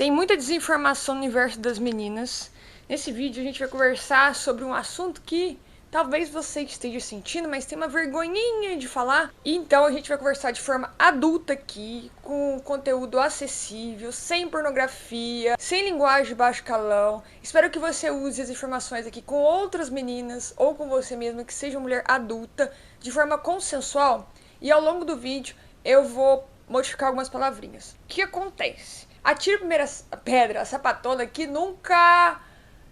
Tem muita desinformação no universo das meninas. Nesse vídeo a gente vai conversar sobre um assunto que talvez você esteja sentindo, mas tem uma vergonhinha de falar. Então a gente vai conversar de forma adulta aqui, com conteúdo acessível, sem pornografia, sem linguagem de baixo calão. Espero que você use as informações aqui com outras meninas ou com você mesma, que seja uma mulher adulta, de forma consensual. E ao longo do vídeo eu vou modificar algumas palavrinhas. O que acontece? Atira a primeira pedra, a sapatona que nunca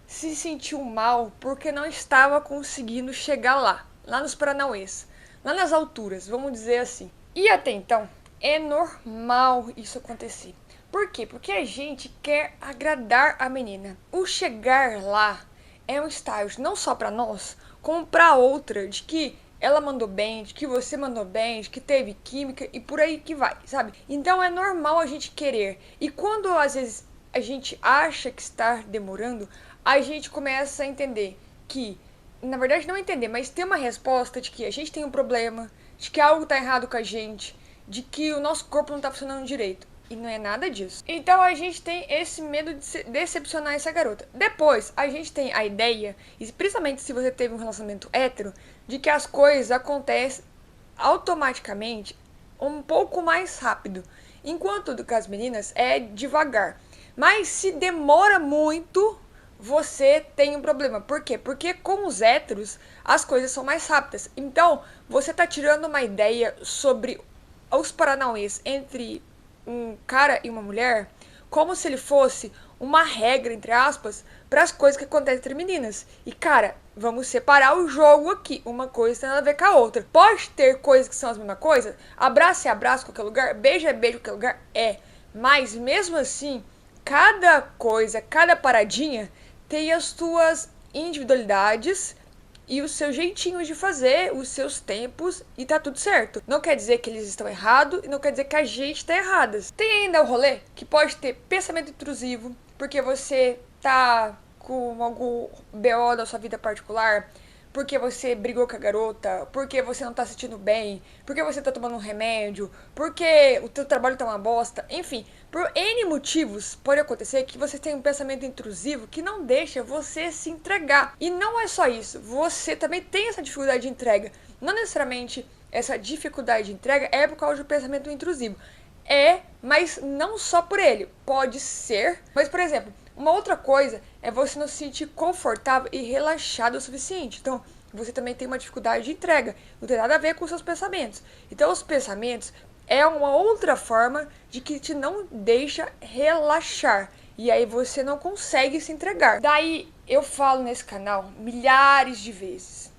se sentiu mal porque não estava conseguindo chegar lá nos Paranauês, lá nas alturas, vamos dizer assim. E até então, é normal isso acontecer. Por quê? Porque a gente quer agradar a menina. O chegar lá é um estágio não só para nós, como para outra, de que ela mandou bem, de que você mandou bem, de que teve química e por aí que vai, sabe? Então é normal a gente querer. E quando às vezes a gente acha que está demorando, a gente começa a entender que, na verdade não entender, mas ter uma resposta de que a gente tem um problema, de que algo está errado com a gente, de que o nosso corpo não está funcionando direito. E não é nada disso. Então a gente tem esse medo de decepcionar essa garota. Depois, a gente tem a ideia, e principalmente se você teve um relacionamento hétero, de que as coisas acontecem automaticamente um pouco mais rápido. Enquanto do que as meninas é devagar. Mas se demora muito, você tem um problema. Por quê? Porque com os héteros as coisas são mais rápidas. Então, você tá tirando uma ideia sobre os paranauês entre um cara e uma mulher, como se ele fosse uma regra, entre aspas, para as coisas que acontecem entre meninas. E cara, vamos separar o jogo aqui. Uma coisa tem nada a ver com a outra. Pode ter coisas que são as mesmas coisas. Abraço é abraço em qualquer lugar. Beijo é beijo em qualquer lugar. É. Mas mesmo assim, cada coisa, cada paradinha tem as suas individualidades e os seus jeitinhos de fazer, os seus tempos, e tá tudo certo. Não quer dizer que eles estão errados e não quer dizer que a gente tá erradas. Tem ainda o rolê que pode ter pensamento intrusivo, porque você tá com algum BO da sua vida particular, porque você brigou com a garota, porque você não tá se sentindo bem, porque você tá tomando um remédio, porque o teu trabalho tá uma bosta, enfim, por N motivos pode acontecer que você tem um pensamento intrusivo que não deixa você se entregar. E não é só isso, você também tem essa dificuldade de entrega. Não necessariamente essa dificuldade de entrega é por causa do pensamento intrusivo. É, mas não só por ele. Pode ser, mas por exemplo, uma outra coisa é você não se sentir confortável e relaxado o suficiente. Então, você também tem uma dificuldade de entrega. Não tem nada a ver com os seus pensamentos. Então, os pensamentos é uma outra forma de que te não deixa relaxar. E aí você não consegue se entregar. Daí, eu falo nesse canal milhares de vezes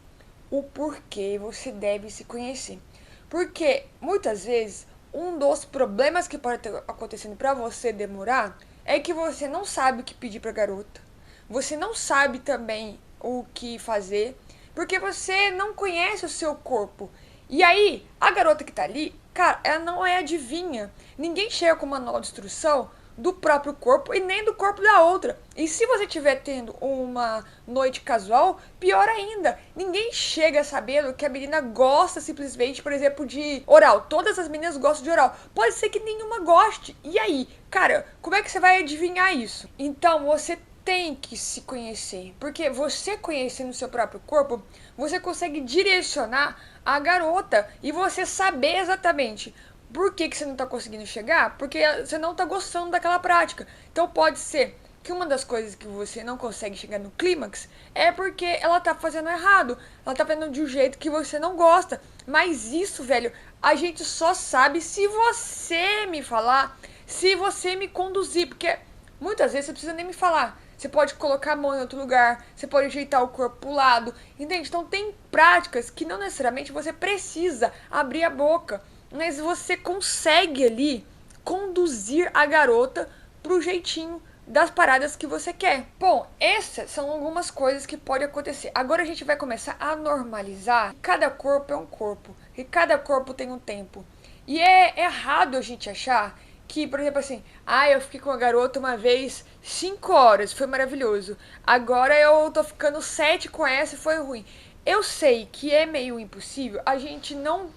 o porquê você deve se conhecer. Porque, muitas vezes, um dos problemas que pode estar acontecendo para você demorar é que você não sabe o que pedir pra garota. Você não sabe também o que fazer, porque você não conhece o seu corpo. E aí, a garota que tá ali, cara, ela não é adivinha. Ninguém chega com manual de instrução do próprio corpo e nem do corpo da outra. E se você estiver tendo uma noite casual, pior ainda. Ninguém chega sabendo que a menina gosta simplesmente, por exemplo, de oral. Todas as meninas gostam de oral. Pode ser que nenhuma goste. E aí, cara, como é que você vai adivinhar isso? Então, você tem que se conhecer, porque você conhecendo o seu próprio corpo, você consegue direcionar a garota e você saber exatamente por que você não tá conseguindo chegar, porque você não tá gostando daquela prática. Então pode ser que uma das coisas que você não consegue chegar no clímax é porque ela tá fazendo errado, ela tá fazendo de um jeito que você não gosta. Mas isso, velho, a gente só sabe se você me falar, se você me conduzir, porque muitas vezes você precisa nem me falar. Você pode colocar a mão em outro lugar, você pode ajeitar o corpo pro lado, entende? Então tem práticas que não necessariamente você precisa abrir a boca, mas você consegue ali conduzir a garota pro jeitinho das paradas que você quer. Bom, essas são algumas coisas que podem acontecer. Agora a gente vai começar a normalizar. Cada corpo é um corpo, e cada corpo tem um tempo. E é errado a gente achar que, por exemplo, assim, eu fiquei com a garota uma vez 5 horas, foi maravilhoso. Agora eu tô ficando 7 com essa e foi ruim. Eu sei que é meio impossível a gente não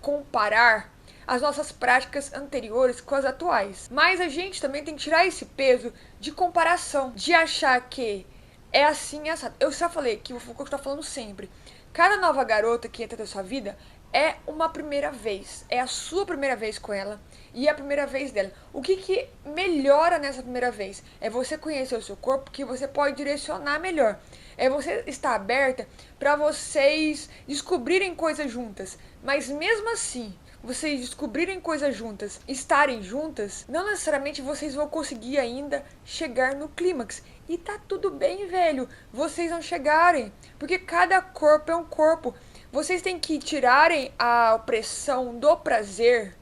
comparar as nossas práticas anteriores com as atuais. Mas a gente também tem que tirar esse peso de comparação, de achar que é assim, essa. Eu já falei que o Foucault está falando sempre. Cada nova garota que entra na sua vida é uma primeira vez. É a sua primeira vez com ela e é a primeira vez dela. O que melhora nessa primeira vez? É você conhecer o seu corpo, que você pode direcionar melhor. É você estar aberta para vocês descobrirem coisas juntas. Mas mesmo assim, vocês descobrirem coisas juntas, estarem juntas, não necessariamente vocês vão conseguir ainda chegar no clímax. E tá tudo bem, velho. Vocês não chegarem, porque cada corpo é um corpo. Vocês têm que tirarem a opressão do prazer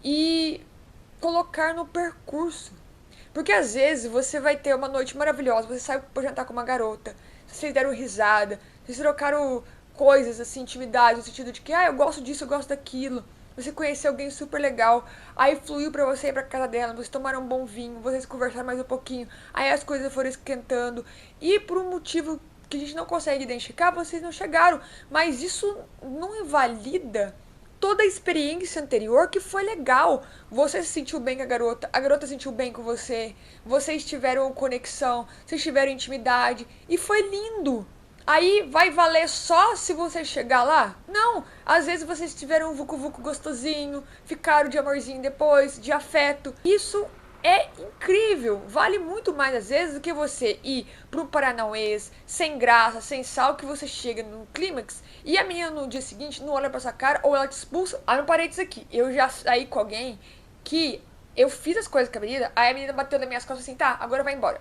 e colocar no percurso. Porque às vezes você vai ter uma noite maravilhosa, você sai pra jantar com uma garota, vocês deram risada, vocês trocaram coisas, assim, intimidade, no sentido de que, eu gosto disso, eu gosto daquilo. Você conheceu alguém super legal, aí fluiu pra você ir pra casa dela, vocês tomaram um bom vinho, vocês conversaram mais um pouquinho, aí as coisas foram esquentando, e por um motivo que a gente não consegue identificar, vocês não chegaram. Mas isso não invalida toda a experiência anterior que foi legal. Você se sentiu bem com a garota se sentiu bem com você, vocês tiveram conexão, vocês tiveram intimidade, e foi lindo. Aí vai valer só se você chegar lá? Não, às vezes vocês tiveram um vucu-vucu gostosinho, ficaram de amorzinho depois, de afeto. Isso é incrível, vale muito mais às vezes do que você ir pro Paranauês, sem graça, sem sal, que você chega no clímax e a menina no dia seguinte não olha pra sua cara ou ela te expulsa. Ah, não parei disso aqui, eu já saí com alguém que eu fiz as coisas com a menina, aí a menina bateu nas minhas costas assim, tá, agora vai embora.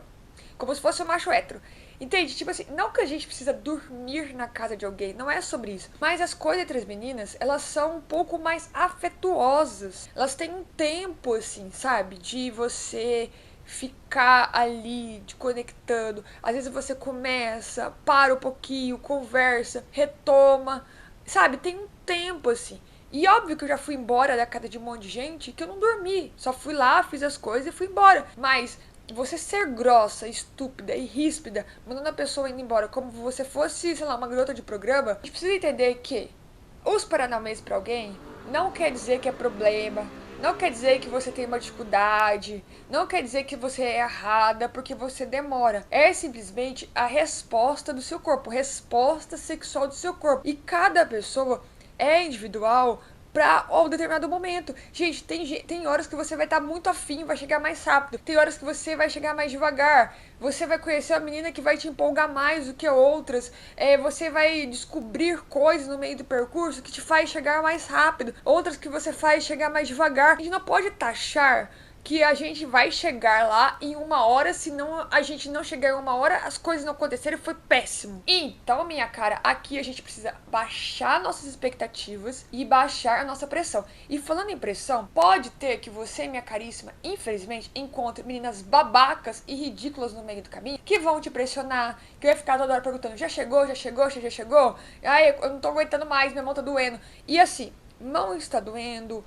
Como se fosse um macho hétero. Entende? Tipo assim, não que a gente precisa dormir na casa de alguém, não é sobre isso. Mas as coisas entre as meninas, elas são um pouco mais afetuosas. Elas têm um tempo, assim, sabe? De você ficar ali, de conectando. Às vezes você começa, para um pouquinho, conversa, retoma. Sabe? Tem um tempo, assim. E óbvio que eu já fui embora da casa de um monte de gente que eu não dormi. Só fui lá, fiz as coisas e fui embora. Mas você ser grossa, estúpida e ríspida, mandando a pessoa indo embora como se você fosse, sei lá, uma garota de programa, a gente precisa entender que os paranauês pra alguém não quer dizer que é problema, não quer dizer que você tem uma dificuldade, não quer dizer que você é errada porque você demora. É simplesmente a resposta do seu corpo, resposta sexual do seu corpo. E cada pessoa é individual pra um determinado momento. Gente, tem horas que você vai estar muito afim, vai chegar mais rápido. Tem horas que você vai chegar mais devagar. Você vai conhecer a menina que vai te empolgar mais do que outras. Você vai descobrir coisas no meio do percurso que te faz chegar mais rápido. Outras que você faz chegar mais devagar. A gente não pode taxar que a gente vai chegar lá em 1 hora, se não a gente não chegar em 1 hora, as coisas não acontecerem, foi péssimo. Então, minha cara, aqui a gente precisa baixar nossas expectativas e baixar a nossa pressão. E falando em pressão, pode ter que você, minha caríssima, infelizmente, encontre meninas babacas e ridículas no meio do caminho, que vão te pressionar, que vai ficar toda hora perguntando, já chegou, já chegou, já chegou? Ai, eu não tô aguentando mais, minha mão tá doendo. E assim, mão está doendo,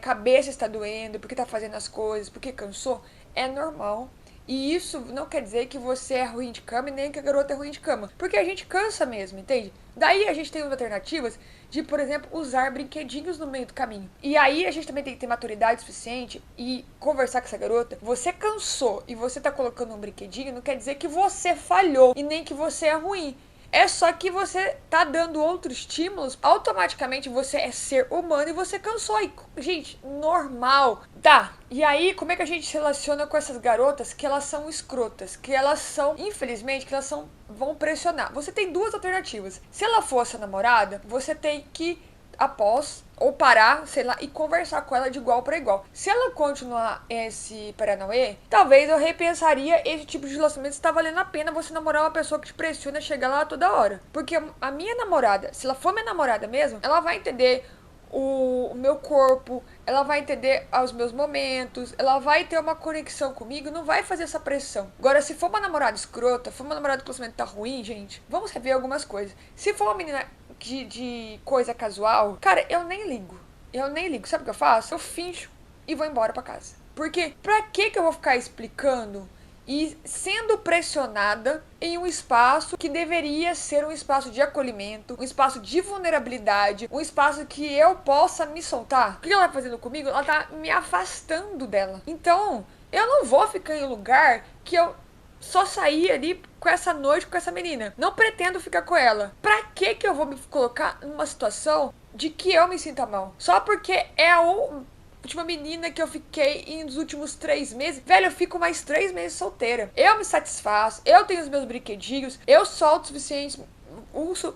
cabeça está doendo, porque tá fazendo as coisas, porque cansou, é normal. E isso não quer dizer que você é ruim de cama e nem que a garota é ruim de cama. Porque a gente cansa mesmo, entende? Daí a gente tem alternativas de, por exemplo, usar brinquedinhos no meio do caminho. E aí a gente também tem que ter maturidade suficiente e conversar com essa garota. Você cansou e você tá colocando um brinquedinho, não quer dizer que você falhou e nem que você é ruim. É só que você tá dando outros estímulos, automaticamente você é ser humano e você cansou. E, gente, normal. Tá, e aí como é que a gente se relaciona com essas garotas que elas são escrotas? Que elas são, infelizmente, que elas vão pressionar. Você tem duas alternativas. Se ela for sua namorada, você tem que após, ou parar, sei lá, e conversar com ela de igual para igual. Se ela continuar esse Paranauê, talvez eu repensaria esse tipo de relacionamento se tá valendo a pena você namorar uma pessoa que te pressiona a chegar lá toda hora. Porque a minha namorada, se ela for minha namorada mesmo, ela vai entender o meu corpo, ela vai entender os meus momentos, ela vai ter uma conexão comigo, não vai fazer essa pressão. Agora, se for uma namorada escrota, for uma namorada que o relacionamento tá ruim, gente, vamos rever algumas coisas. Se for uma menina de coisa casual, cara, eu nem ligo. Eu nem ligo. Sabe o que eu faço? Eu finjo e vou embora pra casa. Porque pra que eu vou ficar explicando e sendo pressionada em um espaço que deveria ser um espaço de acolhimento, um espaço de vulnerabilidade, um espaço que eu possa me soltar. O que ela tá fazendo comigo? Ela tá me afastando dela. Então, eu não vou ficar em um lugar que eu só saí ali com essa noite com essa menina. Não pretendo ficar com ela. Pra que eu vou me colocar numa situação de que eu me sinta mal? Só porque é a última menina que eu fiquei nos últimos 3 meses. Velho, eu fico mais 3 meses solteira. Eu me satisfaço, eu tenho os meus brinquedinhos, eu sou autossuficiente,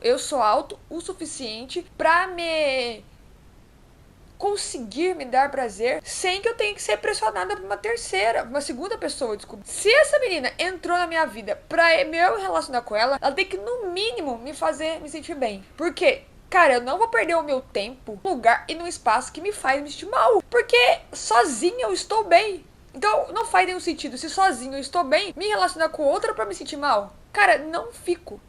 eu sou alto o suficiente pra me conseguir me dar prazer sem que eu tenha que ser pressionada por uma segunda pessoa, desculpa. Se essa menina entrou na minha vida pra eu relacionar com ela, ela tem que no mínimo me fazer me sentir bem. Porque cara, eu não vou perder o meu tempo num lugar e num espaço que me faz me sentir mal. Porque sozinha eu estou bem. Então não faz nenhum sentido. Se sozinho eu estou bem, me relacionar com outra pra me sentir mal. Cara, não fico.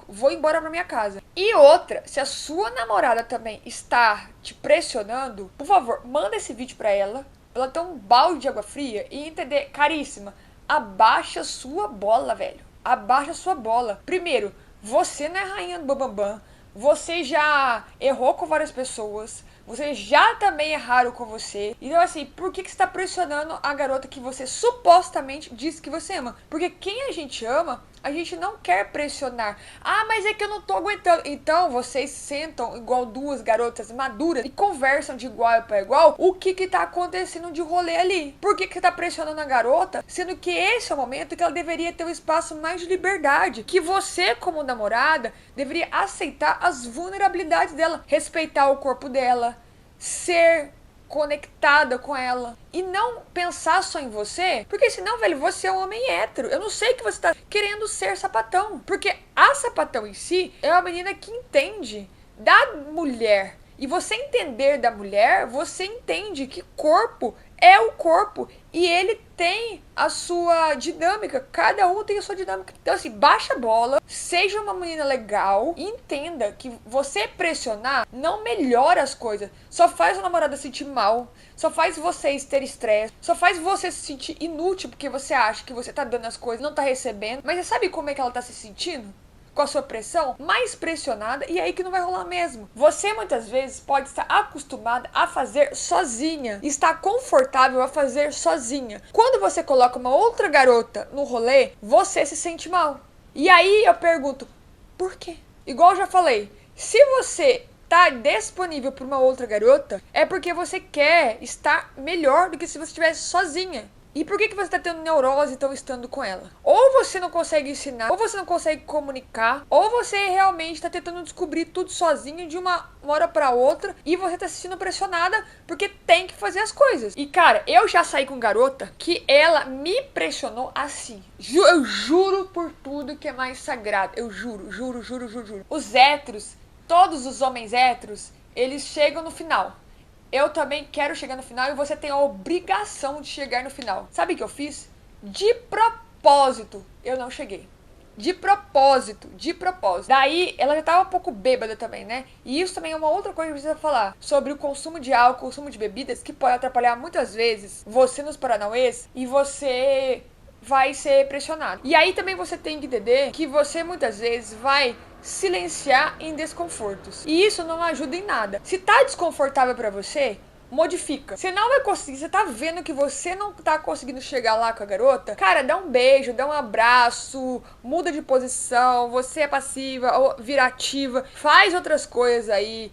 Vou embora pra minha casa. E outra, se a sua namorada também está te pressionando, por favor, manda esse vídeo pra ela. Ela tem um balde de água fria e entender, caríssima, abaixa sua bola, velho. Abaixa sua bola. Primeiro, você não é rainha do bambambam. Você já errou com várias pessoas. Você já também erraram com você. Então, assim, por que você está pressionando a garota que você supostamente disse que você ama? Porque quem a gente ama, a gente não quer pressionar. Ah, mas é que eu não tô aguentando. Então, vocês sentam igual duas garotas maduras e conversam de igual para igual o que tá acontecendo de rolê ali. Por que você tá pressionando a garota, sendo que esse é o momento que ela deveria ter um espaço mais de liberdade? Que você, como namorada, deveria aceitar as vulnerabilidades dela, respeitar o corpo dela, ser conectada com ela e não pensar só em você, porque senão, velho, você é um homem hétero. Eu não sei que você tá querendo ser sapatão, porque a sapatão em si é uma menina que entende da mulher. E você entender da mulher, você entende que corpo é o corpo e ele tem a sua dinâmica, cada um tem a sua dinâmica. Então assim, baixa a bola, seja uma menina legal e entenda que você pressionar não melhora as coisas, só faz a namorada sentir mal, só faz vocês ter estresse, só faz você se sentir inútil porque você acha que você tá dando as coisas, não tá recebendo. Mas você sabe como é que ela tá se sentindo? Com a sua pressão, mais pressionada, e aí que não vai rolar mesmo. Você muitas vezes pode estar acostumada a fazer sozinha, está confortável a fazer sozinha. Quando você coloca uma outra garota no rolê, você se sente mal. E aí eu pergunto, por quê? Igual eu já falei, se você tá disponível para uma outra garota, é porque você quer estar melhor do que se você estivesse sozinha. E por que você tá tendo neurose então estando com ela? Ou você não consegue ensinar, ou você não consegue comunicar, ou você realmente tá tentando descobrir tudo sozinho de uma hora pra outra e você tá se sentindo pressionada porque tem que fazer as coisas. E cara, eu já saí com garota que ela me pressionou assim. Eu juro por tudo que é mais sagrado. Eu juro. Os héteros, todos os homens héteros, eles chegam no final. Eu também quero chegar no final e você tem a obrigação de chegar no final. Sabe o que eu fiz? De propósito, eu não cheguei. De propósito. Daí, ela já tava um pouco bêbada também, né? E isso também é uma outra coisa que precisa falar. Sobre o consumo de álcool, consumo de bebidas, que pode atrapalhar muitas vezes você nos paranauês e você vai ser pressionado. E aí também você tem que entender que você muitas vezes vai silenciar em desconfortos. E isso não ajuda em nada. Se tá desconfortável pra você, modifica. Você não vai conseguir, você tá vendo que você não tá conseguindo chegar lá com a garota, cara, dá um beijo, dá um abraço, muda de posição, você é passiva ou vira ativa, faz outras coisas aí,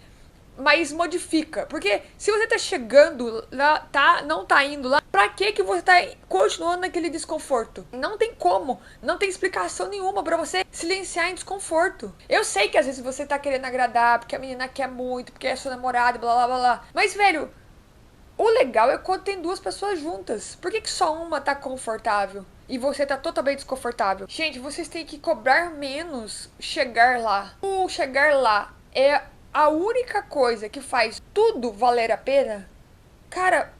mas modifica. Porque se você tá chegando lá, não tá indo lá, pra que você tá continuando naquele desconforto? Não tem como, não tem explicação nenhuma pra você silenciar em desconforto. Eu sei que às vezes você tá querendo agradar, porque a menina quer muito, porque é sua namorada, blá blá blá blá. Mas, velho, o legal é quando tem duas pessoas juntas. Por que só uma tá confortável e você tá totalmente desconfortável? Gente, vocês têm que cobrar menos chegar lá. O chegar lá é a única coisa que faz tudo valer a pena. Cara,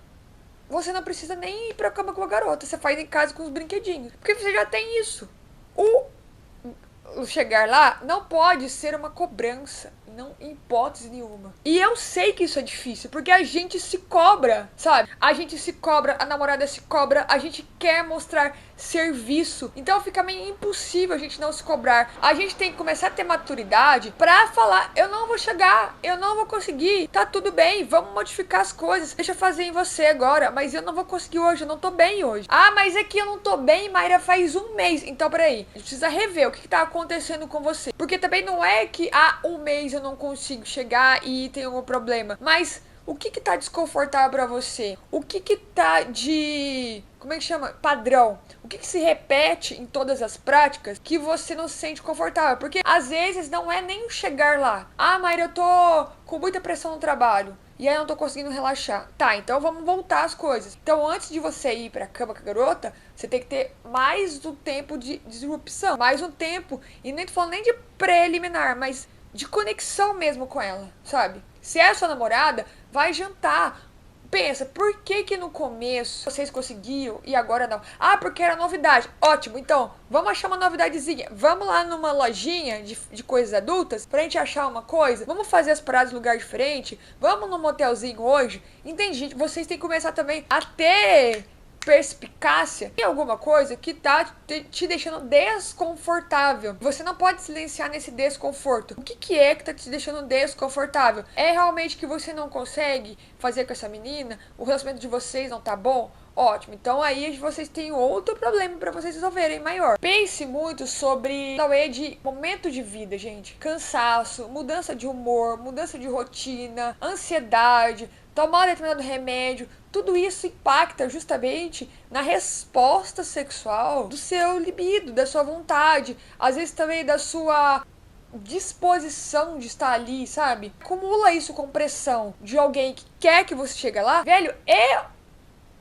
você não precisa nem ir pra cama com a garota. Você faz em casa com os brinquedinhos. Porque você já tem isso. O chegar lá não pode ser uma cobrança. não, em hipótese nenhuma. E eu sei que isso é difícil, porque a gente se cobra, sabe? A gente se cobra, a namorada se cobra, a gente quer mostrar serviço. Então fica meio impossível a gente não se cobrar. A gente tem que começar a ter maturidade pra falar, eu não vou chegar, eu não vou conseguir, tá tudo bem, vamos modificar as coisas, deixa eu fazer em você agora, mas eu não vou conseguir hoje, eu não tô bem hoje. Ah, mas é que eu não tô bem, Mayra, faz um mês. Então peraí, a gente precisa rever o que tá acontecendo com você. Porque também não é que um mês eu não consigo chegar e tem algum problema, mas o que tá desconfortável pra você? O que tá de... como é que chama? Padrão. O que se repete em todas as práticas que você não se sente confortável? Porque às vezes não é nem chegar lá. Ah, Mayra, eu tô com muita pressão no trabalho. E aí eu não tô conseguindo relaxar. Tá, então vamos voltar às coisas. Então antes de você ir pra cama com a garota, você tem que ter mais um tempo de disrupção. Mais um tempo. E nem tô falando nem de preliminar, mas de conexão mesmo com ela, sabe? Se é a sua namorada, vai jantar. Pensa, por que no começo vocês conseguiam e agora não? Ah, porque era novidade. Ótimo, então, vamos achar uma novidadezinha. Vamos lá numa lojinha de coisas adultas pra gente achar uma coisa. Vamos fazer as paradas em lugar diferente. Vamos num motelzinho hoje. Entende, gente? Vocês têm que começar também a ter perspicácia em alguma coisa que tá te deixando desconfortável. Você não pode silenciar nesse desconforto. O que é que tá te deixando desconfortável? É realmente que você não consegue fazer com essa menina? O relacionamento de vocês não tá bom? Ótimo, então aí vocês têm outro problema pra vocês resolverem maior. Pense muito sobre talvez de momento de vida, gente. Cansaço, mudança de humor, mudança de rotina, ansiedade, tomar determinado remédio. Tudo isso impacta justamente na resposta sexual do seu libido, da sua vontade, às vezes também da sua disposição de estar ali, sabe? Acumula isso com pressão de alguém que quer que você chegue lá. Velho, é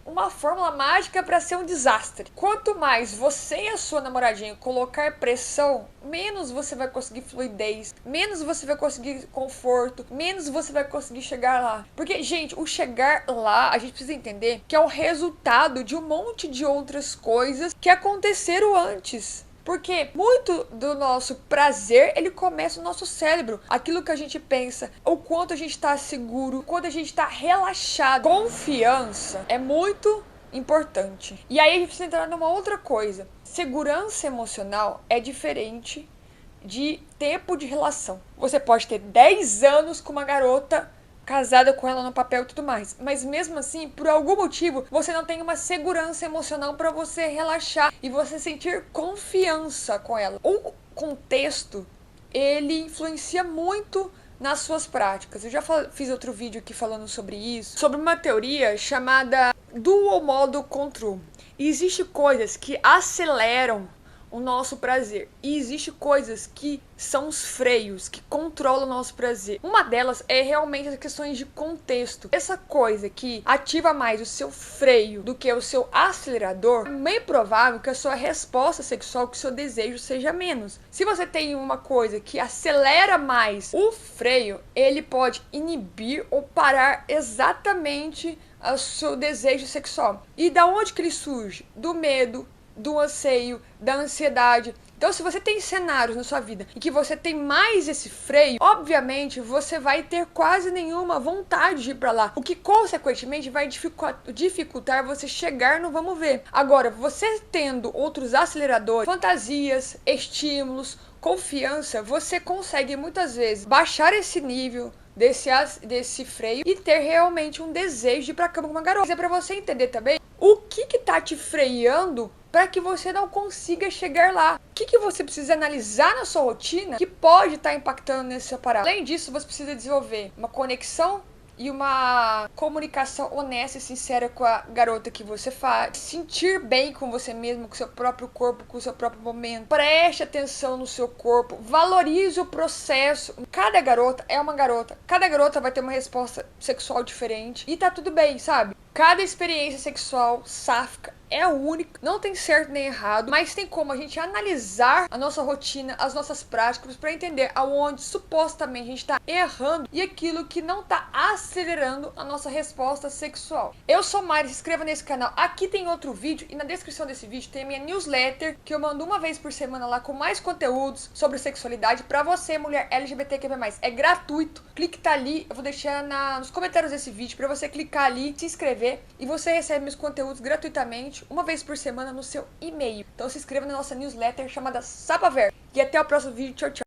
uma fórmula mágica para ser um desastre. Quanto mais você e a sua namoradinha colocar pressão, menos você vai conseguir fluidez, menos você vai conseguir conforto, menos você vai conseguir chegar lá. Porque, gente, o chegar lá, a gente precisa entender que é o resultado de um monte de outras coisas que aconteceram antes. Porque muito do nosso prazer, ele começa no nosso cérebro. Aquilo que a gente pensa, o quanto a gente está seguro, o quanto a gente está relaxado. Confiança é muito importante. E aí a gente precisa entrar numa outra coisa. Segurança emocional é diferente de tempo de relação. Você pode ter 10 anos com uma garota, casada com ela no papel e tudo mais. Mas mesmo assim, por algum motivo, você não tem uma segurança emocional para você relaxar e você sentir confiança com ela. O contexto, ele influencia muito nas suas práticas. Eu já fiz outro vídeo aqui falando sobre isso, sobre uma teoria chamada Dual Model Control. E existem coisas que aceleram o nosso prazer. E existem coisas que são os freios, que controlam o nosso prazer. Uma delas é realmente as questões de contexto. Essa coisa que ativa mais o seu freio do que o seu acelerador, é bem provável que a sua resposta sexual, que o seu desejo seja menos. Se você tem uma coisa que acelera mais o freio, ele pode inibir ou parar exatamente o seu desejo sexual. E da onde que ele surge? Do medo, do anseio, da ansiedade. Então, se você tem cenários na sua vida em que você tem mais esse freio, obviamente você vai ter quase nenhuma vontade de ir pra lá, o que consequentemente vai dificultar você chegar no vamos ver. Agora, você tendo outros aceleradores, fantasias, estímulos, confiança, você consegue muitas vezes baixar esse nível desse freio e ter realmente um desejo de ir pra cama com uma garota. Mas é pra você entender também o que tá te freando para que você não consiga chegar lá. O que você precisa analisar na sua rotina que pode estar impactando nessa parada. Além disso, você precisa desenvolver uma conexão e uma comunicação honesta e sincera com a garota que você faz. Sentir bem com você mesmo, com o seu próprio corpo, com o seu próprio momento. Preste atenção no seu corpo. Valorize o processo. Cada garota é uma garota. Cada garota vai ter uma resposta sexual diferente. E tá tudo bem, sabe? Cada experiência sexual sáfica é única, não tem certo nem errado, mas tem como a gente analisar a nossa rotina, as nossas práticas, para entender aonde supostamente a gente está errando e aquilo que não está acelerando a nossa resposta sexual. Eu sou Mari, se inscreva nesse canal. Aqui tem outro vídeo e na descrição desse vídeo tem a minha newsletter, que eu mando uma vez por semana lá com mais conteúdos sobre sexualidade para você, mulher LGBTQIA+. É gratuito. Clique tá ali, eu vou deixar nos comentários desse vídeo para você clicar ali, se inscrever e você recebe meus conteúdos gratuitamente uma vez por semana no seu e-mail. Então se inscreva na nossa newsletter chamada Sapaver. E até o próximo vídeo. Tchau, tchau.